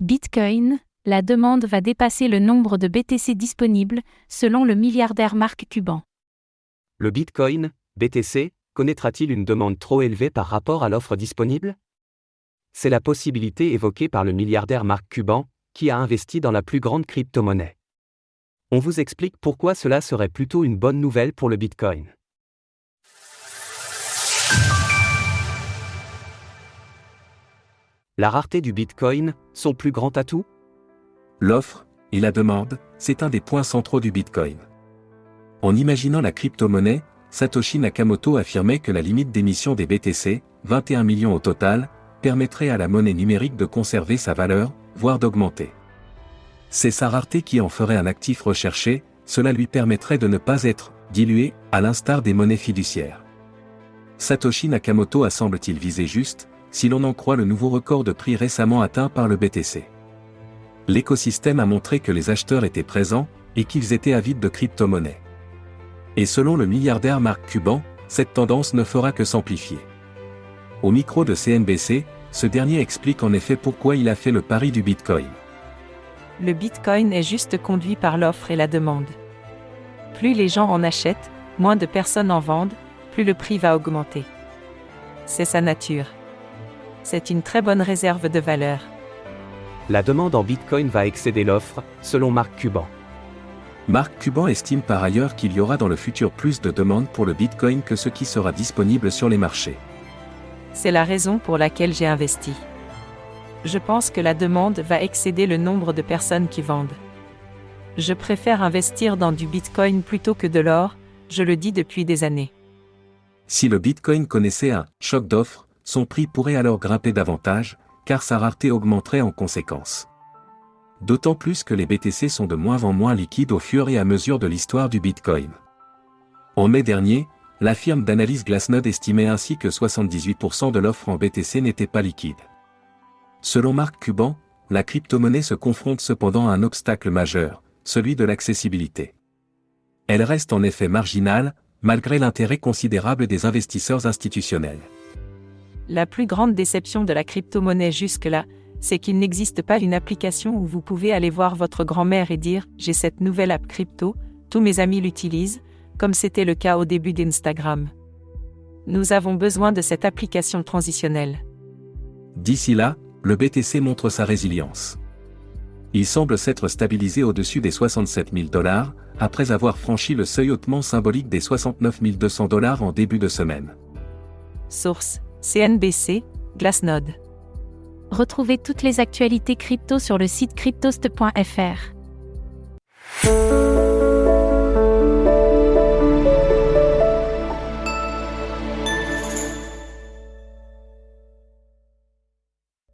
Bitcoin, la demande va dépasser le nombre de BTC disponibles, selon le milliardaire Mark Cuban. Le Bitcoin, BTC, connaîtra-t-il une demande trop élevée par rapport à l'offre disponible? C'est la possibilité évoquée par le milliardaire Mark Cuban, qui a investi dans la plus grande crypto-monnaie. On vous explique pourquoi cela serait plutôt une bonne nouvelle pour le Bitcoin. La rareté du Bitcoin, son plus grand atout? L'offre et la demande, c'est un des points centraux du Bitcoin. En imaginant la crypto-monnaie, Satoshi Nakamoto affirmait que la limite d'émission des BTC, 21 millions au total, permettrait à la monnaie numérique de conserver sa valeur, voire d'augmenter. C'est sa rareté qui en ferait un actif recherché, cela lui permettrait de ne pas être dilué, à l'instar des monnaies fiduciaires. Satoshi Nakamoto a semble-t-il visé juste, si l'on en croit le nouveau record de prix récemment atteint par le BTC. L'écosystème a montré que les acheteurs étaient présents, et qu'ils étaient avides de crypto-monnaies. Et selon le milliardaire Mark Cuban, cette tendance ne fera que s'amplifier. Au micro de CNBC, ce dernier explique en effet pourquoi il a fait le pari du Bitcoin. Le Bitcoin est juste conduit par l'offre et la demande. Plus les gens en achètent, moins de personnes en vendent, plus le prix va augmenter. C'est sa nature. C'est une très bonne réserve de valeur. La demande en Bitcoin va excéder l'offre, selon Mark Cuban. Mark Cuban estime par ailleurs qu'il y aura dans le futur plus de demandes pour le Bitcoin que ce qui sera disponible sur les marchés. C'est la raison pour laquelle j'ai investi. Je pense que la demande va excéder le nombre de personnes qui vendent. Je préfère investir dans du Bitcoin plutôt que de l'or, je le dis depuis des années. Si le Bitcoin connaissait un choc d'offres, son prix pourrait alors grimper davantage, car sa rareté augmenterait en conséquence. D'autant plus que les BTC sont de moins en moins liquides au fur et à mesure de l'histoire du Bitcoin. En mai dernier, la firme d'analyse Glassnode estimait ainsi que 78% de l'offre en BTC n'était pas liquide. Selon Mark Cuban, la crypto-monnaie se confronte cependant à un obstacle majeur, celui de l'accessibilité. Elle reste en effet marginale, malgré l'intérêt considérable des investisseurs institutionnels. La plus grande déception de la crypto-monnaie jusque-là, c'est qu'il n'existe pas une application où vous pouvez aller voir votre grand-mère et dire « J'ai cette nouvelle app crypto, tous mes amis l'utilisent », comme c'était le cas au début d'Instagram. Nous avons besoin de cette application transitionnelle. D'ici là, le BTC montre sa résilience. Il semble s'être stabilisé au-dessus des 67 000 $, après avoir franchi le seuil hautement symbolique des 69 200 $ en début de semaine. Source: CNBC, Glassnode. Retrouvez toutes les actualités crypto sur le site cryptost.fr.